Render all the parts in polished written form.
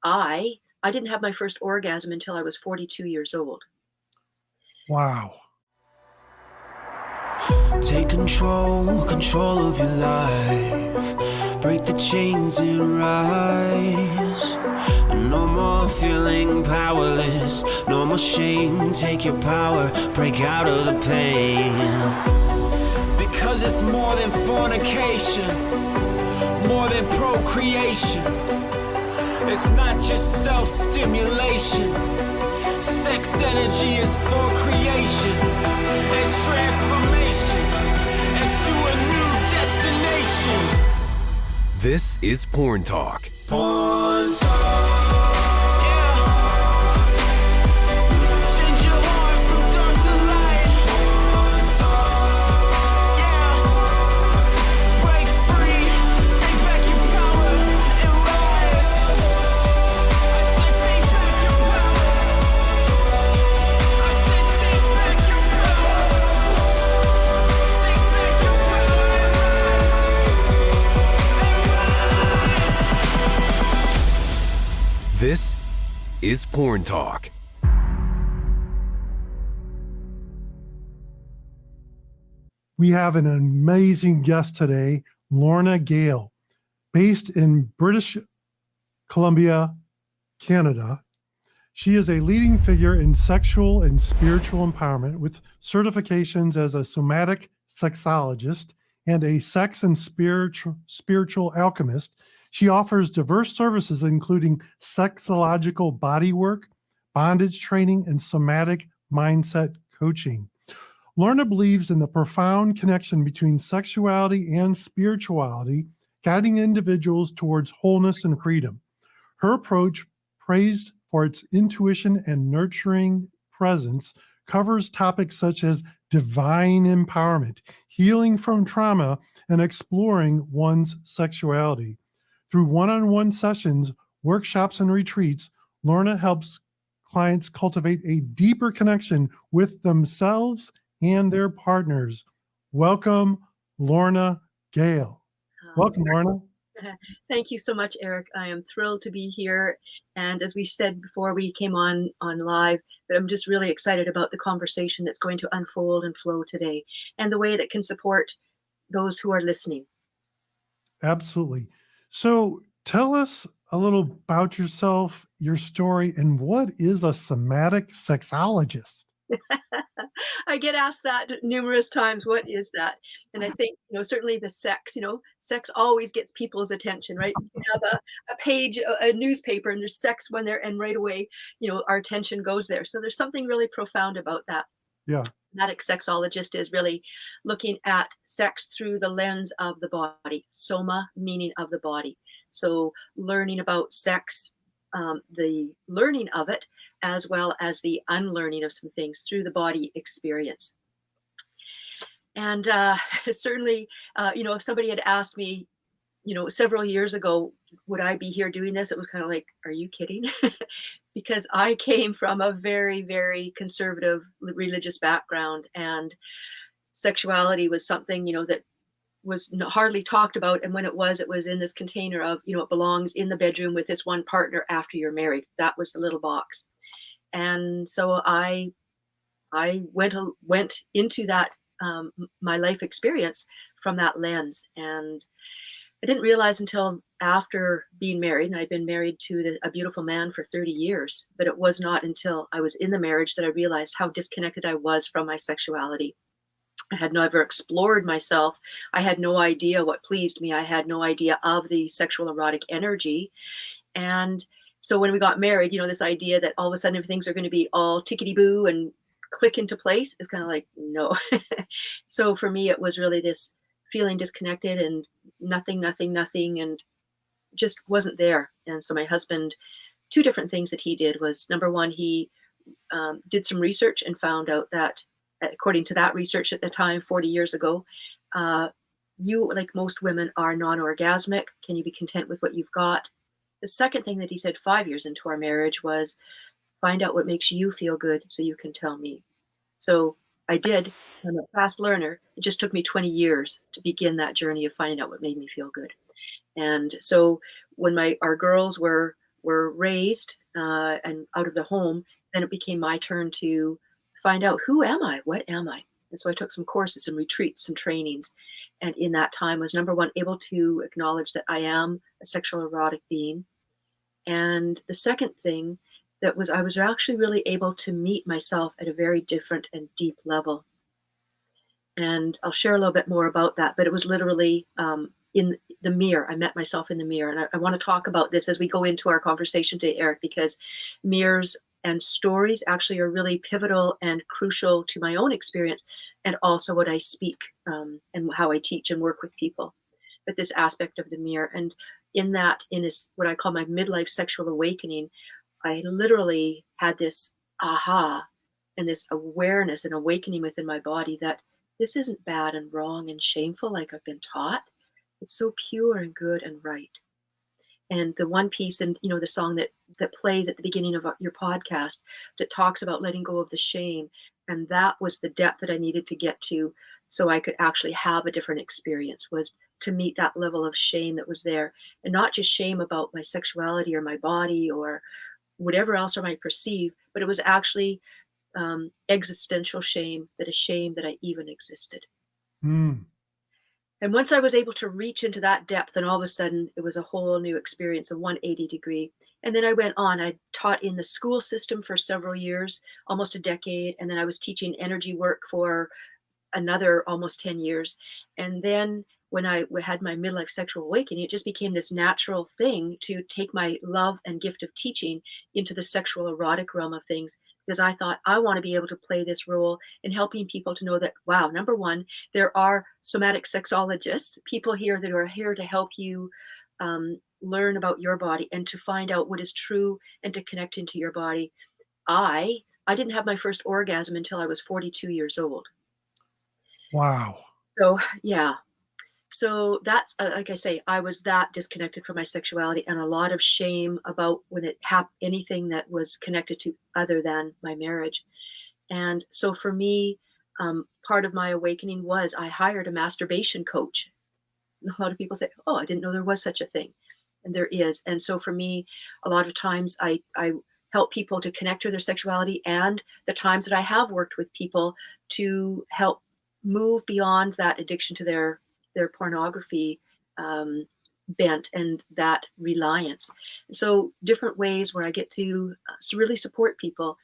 I didn't have my first orgasm until I was 42 years old. Wow. Take control of your life. Break the chains and rise. No more feeling powerless. No more shame. Take your power. Break out of the pain. Because it's more than fornication. More than procreation. It's not just self-stimulation. Sex energy is for creation and transformation into a new destination. This is Porn Talk. Porn Talk. Yeah. Change your heart from dark to light. Porn Talk. Yeah. Break free. Take back your power and rise. I said take back your power. I said take back your power. Take back your power and rise. This is Porn Talk. We have an amazing guest today, Lorna Gale, based in British Columbia, Canada. She is a leading figure in sexual and spiritual empowerment with certifications as a somatic sexologist and a sex and spiritual alchemist. She offers diverse services, including sexological bodywork, bondage training, and somatic mindset coaching. Lorna believes in the profound connection between sexuality and spirituality, guiding individuals towards wholeness and freedom. Her approach, praised for its intuition and nurturing presence, covers topics such as divine empowerment, healing from trauma, and exploring one's sexuality. Through one-on-one sessions, workshops, and retreats, Lorna helps clients cultivate a deeper connection with themselves and their partners. Welcome, Lorna Gale. Welcome, Lorna. Thank you so much, Eric. I am thrilled to be here. And as we said before we came on live, that I'm just really excited about the conversation that's going to unfold and flow today and the way that can support those who are listening. Absolutely. So tell us a little about yourself, your story, and what is a somatic sexologist? I get asked that numerous times. What is that? And I think, certainly the sex, sex always gets people's attention, right? You have a page, a newspaper, and there's sex when there, and right away, our attention goes there. So there's something really profound about that. Yeah. Somatic sexologist is really looking at sex through the lens of the body. Soma, meaning of the body. So learning about sex, the learning of it, as well as the unlearning of some things through the body experience. And certainly, if somebody had asked me, several years ago, would I be here doing this? It was kind of like, are you kidding? Because I came from a very, very conservative religious background, and sexuality was something, that was hardly talked about. And when it was in this container of, it belongs in the bedroom with this one partner after you're married. That was the little box. And so I went into that, my life experience from that lens. And I didn't realize until after being married, and I'd been married to a beautiful man for 30 years, but it was not until I was in the marriage that I realized how disconnected I was from my sexuality. I had never explored myself. I had no idea what pleased me. I had no idea of the sexual erotic energy. And so when we got married, this idea that all of a sudden things are going to be all tickety-boo and click into place is kind of like, no. So for me, it was really this feeling disconnected and nothing, and just wasn't there. And so my husband, two different things that he did was, number one, he did some research and found out that, according to that research at the time, 40 years ago, you, like most women, are non-orgasmic. Can you be content with what you've got? The second thing that he said 5 years into our marriage was, find out what makes you feel good so you can tell me. So I did. I'm a fast learner. It just took me 20 years to begin that journey of finding out what made me feel good. And so when our girls were were raised and out of the home, then it became my turn to find out, who am I? What am I? And so I took some courses, some retreats, some trainings. And in that time was, number one, able to acknowledge that I am a sexual erotic being. And the second thing that was, I was actually really able to meet myself at a very different and deep level. And I'll share a little bit more about that, but it was literally in the mirror. I met myself in the mirror. And I want to talk about this as we go into our conversation today, Eric, because mirrors and stories actually are really pivotal and crucial to my own experience, and also what I speak and how I teach and work with people. But this aspect of the mirror, and in that, in this, what I call my midlife sexual awakening, I literally had this aha and this awareness and awakening within my body that this isn't bad and wrong and shameful like I've been taught. It's so pure and good and right. And the one piece, and the song that plays at the beginning of your podcast that talks about letting go of the shame, and that was the depth that I needed to get to, so I could actually have a different experience, was to meet that level of shame that was there, and not just shame about my sexuality or my body or whatever else I might perceive, but it was actually existential shame, that a shame that I even existed. Mm. And once I was able to reach into that depth, and all of a sudden it was a whole new experience, a 180 degree. And then I went on, I taught in the school system for several years, almost a decade. And then I was teaching energy work for another almost 10 years. And then when I had my midlife sexual awakening, it just became this natural thing to take my love and gift of teaching into the sexual erotic realm of things, because I thought, I want to be able to play this role in helping people to know that, wow, number one, there are somatic sexologists, people here that are here to help you learn about your body and to find out what is true and to connect into your body. I didn't have my first orgasm until I was 42 years old. Wow. So, yeah. So that's, like I say, I was that disconnected from my sexuality, and a lot of shame about when it happened, anything that was connected to other than my marriage. And so for me, part of my awakening was I hired a masturbation coach. A lot of people say, oh, I didn't know there was such a thing. And there is. And so for me, a lot of times I help people to connect to their sexuality, and the times that I have worked with people to help move beyond that addiction to their pornography bent and that reliance. So different ways where I get to really support people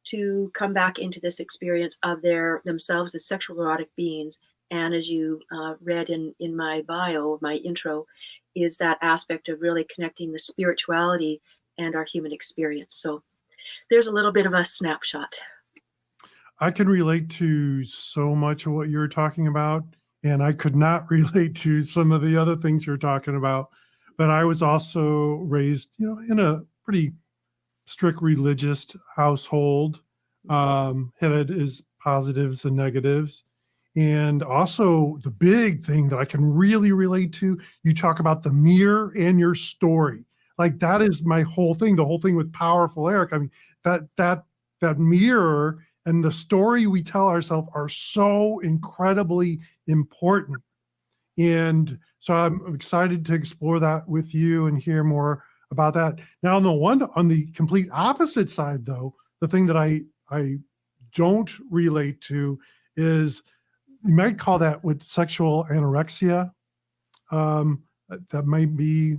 to come back into this experience of themselves as sexual erotic beings. And as you read in my bio, my intro, is that aspect of really connecting the spirituality and our human experience. So there's a little bit of a snapshot. I can relate to so much of what you're talking about, and I could not relate to some of the other things you're talking about. But I was also raised, in a pretty strict religious household, headed as positives and negatives. And also the big thing that I can really relate to, you talk about the mirror and your story. Like that is my whole thing, the whole thing with Powerful Eric. I mean, that mirror and the story we tell ourselves are so incredibly important. And so I'm excited to explore that with you and hear more about that. Now, on the complete opposite side, though, the thing that I don't relate to is, you might call that with sexual anorexia. That might be,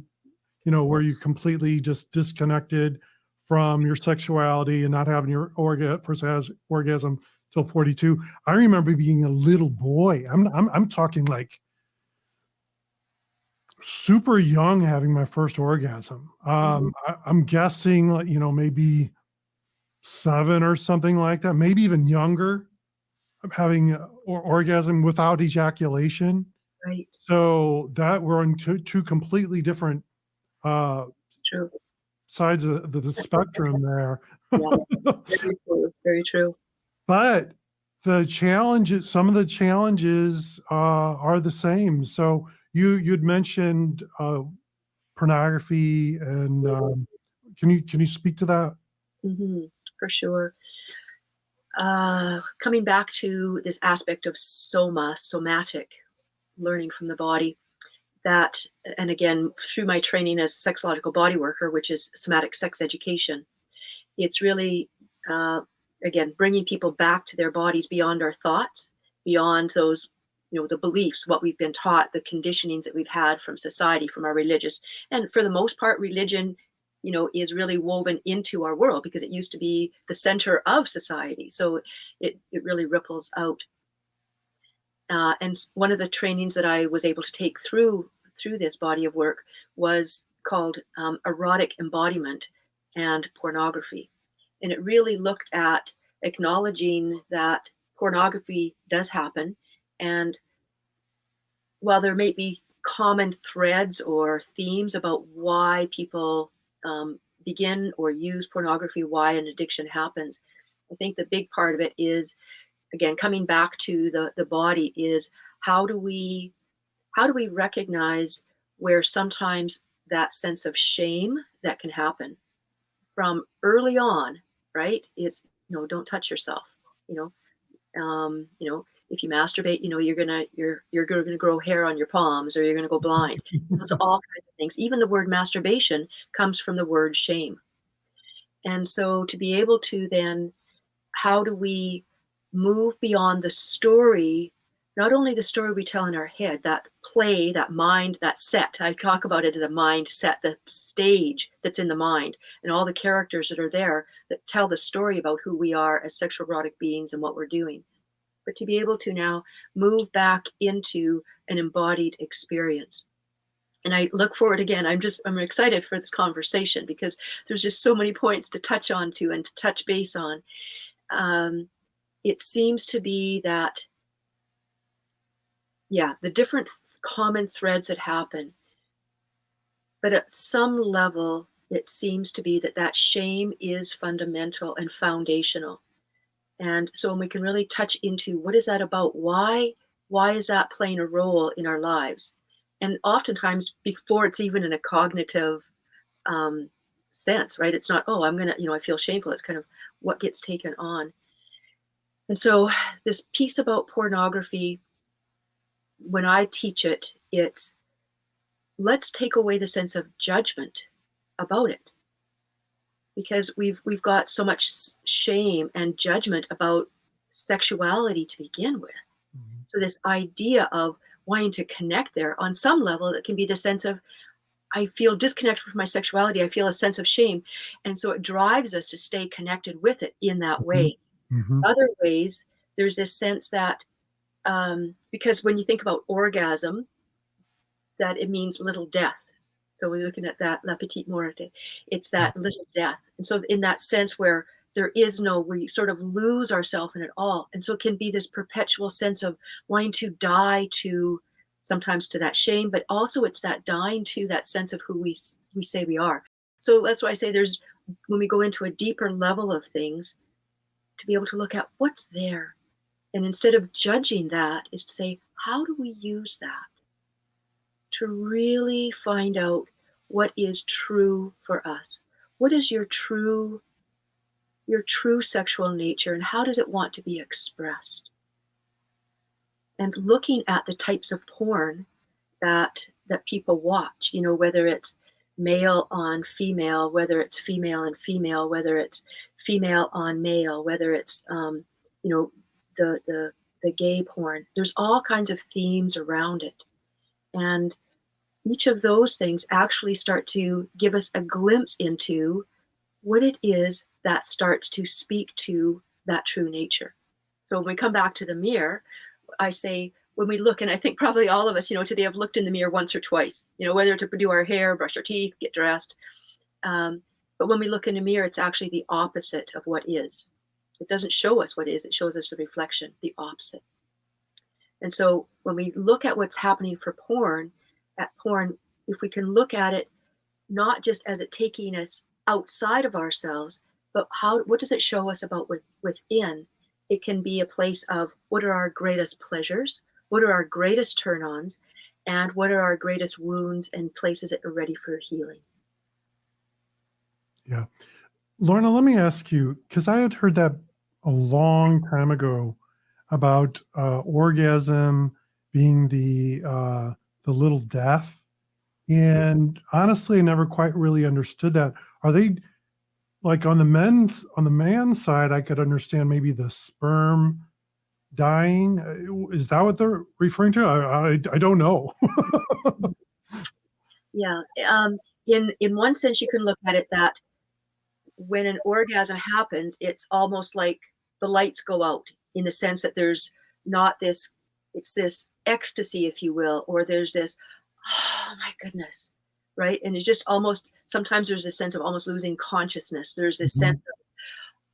where you completely just disconnected from your sexuality and not having your first orgasm till 42. I remember being a little boy. I'm talking like super young, having my first orgasm. I'm guessing, maybe 7 or something like that, maybe even younger, having orgasm without ejaculation. Right. So that we're on two completely different True. sides of the spectrum there. Yeah. Very true. Very true. But some of the challenges are the same. So you'd mentioned pornography, and can you speak to that? Mm-hmm. For sure. Coming back to this aspect of somatic, learning from the body, that, and again, through my training as a sexological body worker, which is somatic sex education, it's really, again, bringing people back to their bodies beyond our thoughts, beyond those, the beliefs, what we've been taught, the conditionings that we've had from society, from our religious, and for the most part, religion, is really woven into our world because it used to be the center of society. So it really ripples out. And one of the trainings that I was able to take through this body of work was called Erotic Embodiment and Pornography. And it really looked at acknowledging that pornography does happen. And while there may be common threads or themes about why people begin or use pornography, why an addiction happens, I think the big part of it is, again, coming back to the body, is how do we recognize where sometimes that sense of shame that can happen from early on, right? It's, don't touch yourself, if you masturbate, you're gonna grow hair on your palms, or you're gonna go blind. Those are all kinds of things. Even the word masturbation comes from the word shame. And so to be able to then, how do we move beyond the story, not only the story we tell in our head, that play, that mind, that set. I talk about it as a mind set, the stage that's in the mind, and all the characters that are there that tell the story about who we are as sexual erotic beings and what we're doing. But to be able to now move back into an embodied experience. And I look forward, again, I'm excited for this conversation because there's just so many points to touch on to and to touch base on. It seems to be that, the different common threads that happen, but at some level, it seems to be that shame is fundamental and foundational. And so when we can really touch into what is that about, why is that playing a role in our lives? And oftentimes before it's even in a cognitive sense, right? It's not, I feel shameful. It's kind of what gets taken on. And so this piece about pornography, when I teach it, it's, let's take away the sense of judgment about it. Because we've got so much shame and judgment about sexuality to begin with. Mm-hmm. So this idea of wanting to connect there, on some level, it can be the sense of, I feel disconnected from my sexuality. I feel a sense of shame. And so it drives us to stay connected with it in that way. Mm-hmm. Other ways, there's this sense that, because when you think about orgasm, that it means little death. So we're looking at that, la petite mort. It's that little death. And so in that sense where there is no, we sort of lose ourselves in it all. And so it can be this perpetual sense of wanting to die to, sometimes to that shame, but also it's that dying to that sense of who we say we are. So that's why I say there's, when we go into a deeper level of things, to be able to look at what's there. And instead of judging that, is to say, how do we use that to really find out what is true for us? What is your true sexual nature, and how does it want to be expressed? And looking at the types of porn that people watch, whether it's male on female, whether it's female and female, whether it's female on male, whether it's the gay porn. There's all kinds of themes around it. And each of those things actually start to give us a glimpse into what it is that starts to speak to that true nature. So when we come back to the mirror, I say, when we look, and I think probably all of us, today have looked in the mirror once or twice, whether to do our hair, brush our teeth, get dressed. But when we look in the mirror, it's actually the opposite of what is. It doesn't show us what is, it shows us the reflection, the opposite. And so when we look at what's happening for porn, if we can look at it, not just as it taking us outside of ourselves, but what does it show us about within? It can be a place of, what are our greatest pleasures? What are our greatest turn-ons? And what are our greatest wounds and places that are ready for healing? Yeah. Lorna, let me ask you, because I had heard that a long time ago about orgasm being the the little death. And honestly, I never quite really understood that. Are they like on the man's side? I could understand maybe the sperm dying. Is that what they're referring to? I don't know. Yeah. In one sense, you can look at it that when an orgasm happens, it's almost like the lights go out in the sense that there's not this, it's this ecstasy, if you will, or there's this, oh my goodness, right? And it's just almost, sometimes there's a sense of almost losing consciousness. There's this Mhm. sense of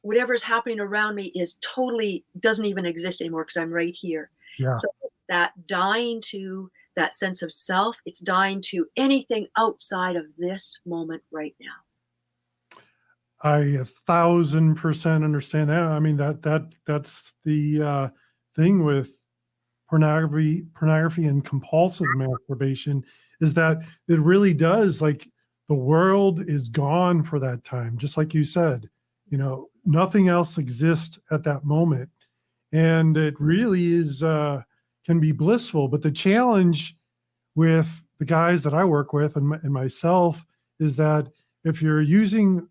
whatever's happening around me is totally, doesn't even exist anymore because I'm right here. Yeah. So it's that dying to that sense of self. It's dying to anything outside of this moment right now. I 1,000% understand that. I mean, that's the thing with pornography and compulsive masturbation, is that it really does, like, the world is gone for that time. Just like you said, nothing else exists at that moment, and it really is can be blissful. But the challenge with the guys that I work with and myself is that if you're using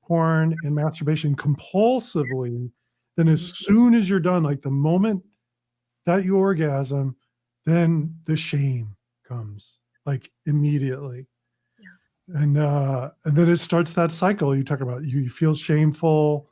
porn and masturbation compulsively, then as soon as you're done, like the moment that you orgasm, then the shame comes like immediately. And then it starts that cycle you talk about. You feel shameful,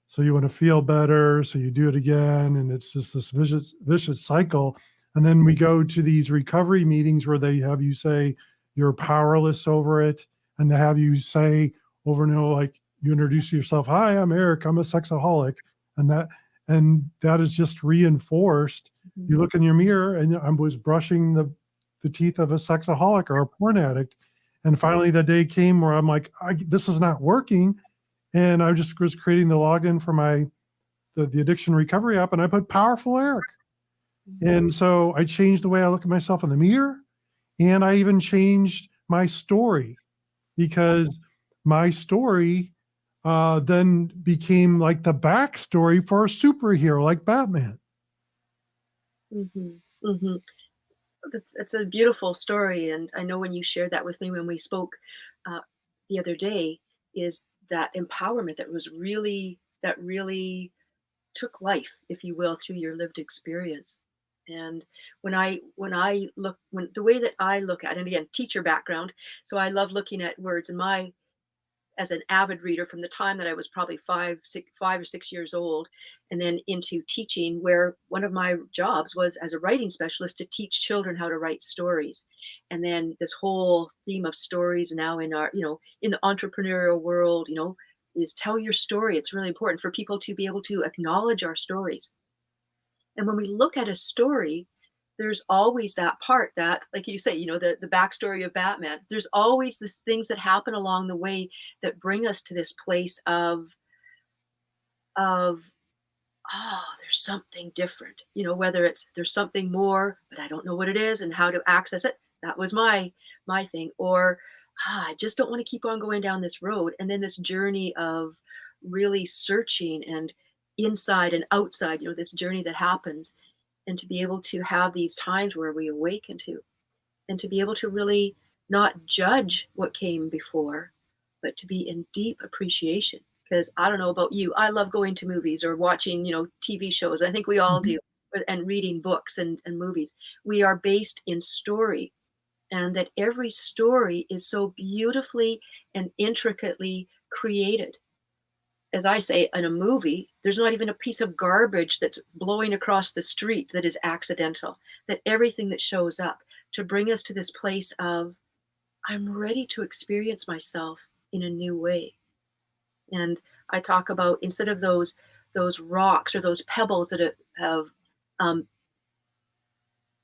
so you want to feel better, so you do it again, and it's just this vicious cycle. And then we go to these recovery meetings where they have you say you're powerless over it, and they have you say over and over, like, you introduce yourself, hi, I'm Eric, I'm a sexaholic, and that is just reinforced. You look in your mirror, and I was brushing the teeth of a sexaholic or a porn addict. And finally, the day came where I'm like, this is not working. And I just was creating the login for the addiction recovery app, and I put Powerful Eric. And so I changed the way I look at myself in the mirror, and I even changed my story, because my story then became like the backstory for a superhero like Batman. Mm-hmm. Mm-hmm. It's a beautiful story, and I know when you shared that with me when we spoke uh, the other day, is that empowerment that really took life, if you will, through your lived experience. And when I look, when the way that I look at it, and again, teacher background, so I love looking at words. And my as an avid reader from the time that I was probably 5 or 6 years old, and then into teaching, where one of my jobs was as a writing specialist to teach children how to write stories. And then this whole theme of stories now in our, in the entrepreneurial world, is tell your story. It's really important for people to be able to acknowledge our stories. And when we look at a story, there's always that part that, like you say, the backstory of Batman. There's always these things that happen along the way that bring us to this place of there's something different. Whether it's there's something more, but I don't know what it is and how to access it. That was my thing. Or I just don't want to keep on going down this road. And then this journey of really searching and inside and outside, this journey that happens, and to be able to have these times where we awaken to, and to be able to really not judge what came before, but to be in deep appreciation. Because I don't know about you, I love going to movies or watching, TV shows. I think we all Mhm. do, and reading books and movies. We are based in story, and that every story is so beautifully and intricately created. As I say, in a movie, there's not even a piece of garbage that's blowing across the street that is accidental. That everything that shows up to bring us to this place of, I'm ready to experience myself in a new way. And I talk about, instead of those rocks or those pebbles that have, um,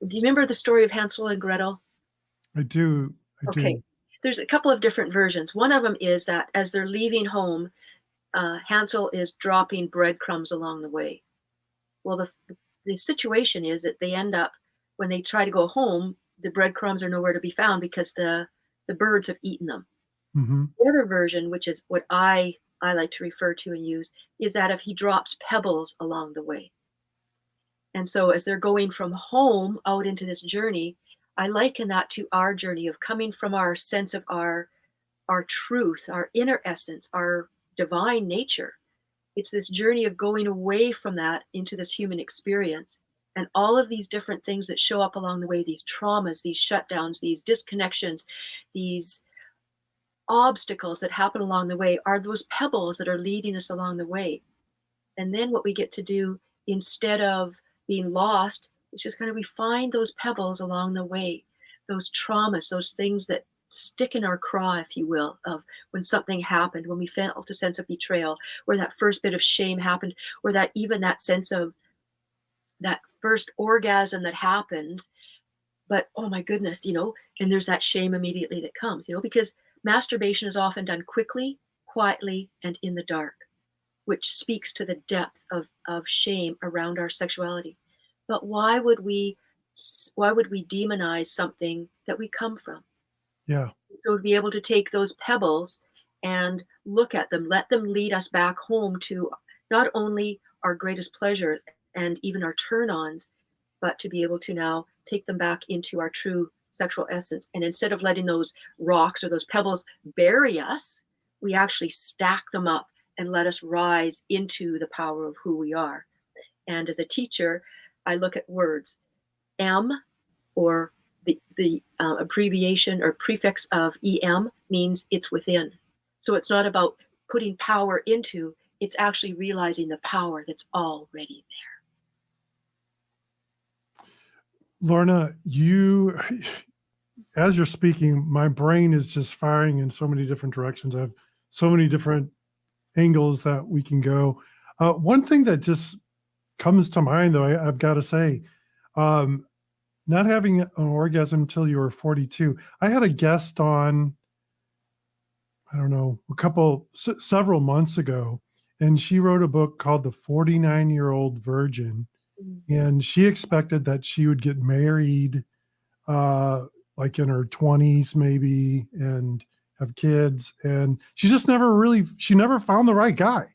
do you remember the story of Hansel and Gretel? I do. I Okay, do. there's a couple of different versions. One of them is that as they're leaving home, Hansel is dropping breadcrumbs along the way. Well, the situation is that they end up, when they try to go home, the breadcrumbs are nowhere to be found because the birds have eaten them. Hmm. The other version, which is what I like to refer to and use, is that if he drops pebbles along the way. And so as they're going from home out into this journey, I liken that to our journey of coming from our sense of our truth, our inner essence, our divine nature. It's this journey of going away from that into this human experience. And all of these different things that show up along the way, these traumas, these shutdowns, these disconnections, these obstacles that happen along the way are those pebbles that are leading us along the way. And then what we get to do, instead of being lost, it's just kind of we find those pebbles along the way, those traumas, those things that stick in our craw, if you will, of when something happened, when we felt a sense of betrayal, or that first bit of shame happened, or that even that sense of that first orgasm that happened. But oh my goodness, and there's that shame immediately that comes, because masturbation is often done quickly, quietly, and in the dark, which speaks to the depth of shame around our sexuality. But why would we demonize something that we come from? Yeah. So to be able to take those pebbles and look at them, let them lead us back home to not only our greatest pleasures and even our turn-ons, but to be able to now take them back into our true sexual essence. And instead of letting those rocks or those pebbles bury us, we actually stack them up and let us rise into the power of who we are. And as a teacher, I look at words. M, or the abbreviation or prefix of EM, means it's within. So it's not about putting power into, it's actually realizing the power that's already there. Lorna, as you're speaking, my brain is just firing in so many different directions. I have so many different angles that we can go. One thing that just comes to mind, though, I've got to say, not having an orgasm until you were 42. I had a guest on, I don't know, several months ago, and she wrote a book called The 49-Year-Old Virgin. And she expected that she would get married like in her 20s maybe and have kids. And she just never found the right guy.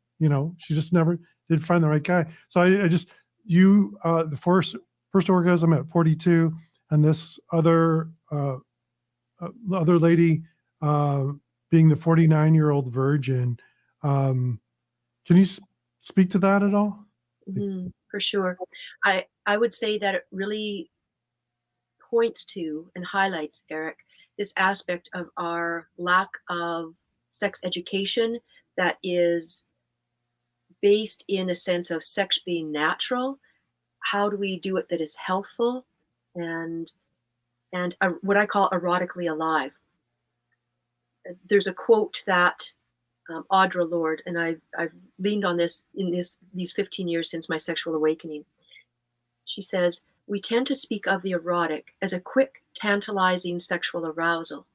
She just never did find the right guy. So the first orgasm at 42, and this other lady being the 49-year-old virgin. Can you speak to that at all? For sure. I would say that it really points to and highlights, Eric, this aspect of our lack of sex education that is based in a sense of sex being natural. How do we do it that is healthful and what I call erotically alive? There's a quote that Audre Lorde, and I've leaned on this in these 15 years since my sexual awakening. She says, "We tend to speak of the erotic as a quick, tantalizing sexual arousal.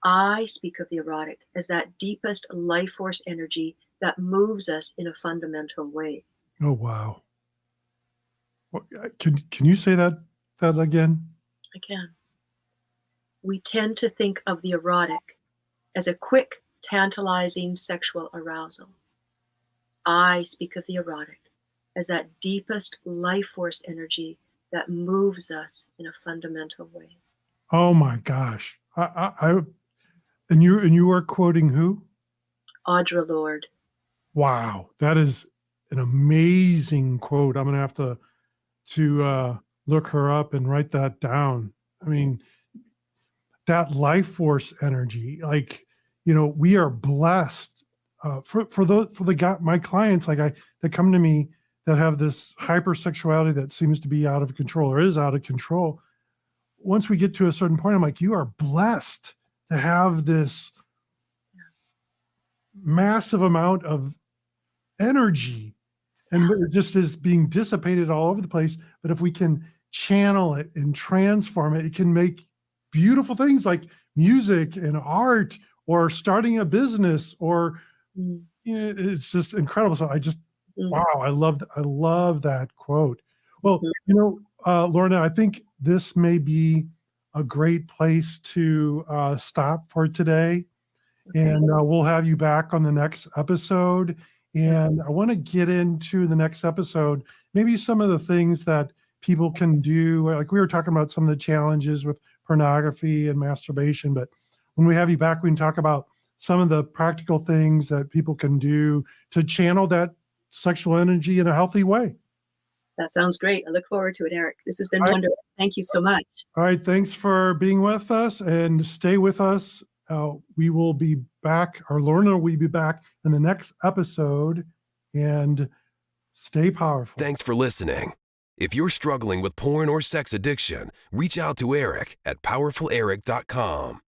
I speak of the erotic as that deepest life force energy that moves us in a fundamental way." Oh, wow. Can you say that again? I can. We tend to think of the erotic as a quick, tantalizing sexual arousal. I speak of the erotic as that deepest life force energy that moves us in a fundamental way. Oh my gosh. And you are quoting who? Audre Lorde. Wow. That is an amazing quote. I'm going to have to look her up and write that down. I mean, that life force energy, like, we are blessed my clients, that come to me that have this hypersexuality that seems to be out of control or is out of control. Once we get to a certain point, I'm like, you are blessed to have this massive amount of energy, and it just is being dissipated all over the place. But if we can channel it and transform it, it can make beautiful things like music and art or starting a business or it's just incredible. So wow, I love that quote. Well, Lorna, I think this may be a great place to stop for today. Okay. And we'll have you back on the next episode. And I want to get into the next episode, maybe some of the things that people can do. Like we were talking about some of the challenges with pornography and masturbation. But when we have you back, we can talk about some of the practical things that people can do to channel that sexual energy in a healthy way. That sounds great. I look forward to it, Eric. This has been All right. wonderful. Thank you so much. All right. Thanks for being with us, and stay with us. We will be back, or Lorna will be back in the next episode, and stay powerful. Thanks for listening. If you're struggling with porn or sex addiction, reach out to Eric at powerfuleric.com.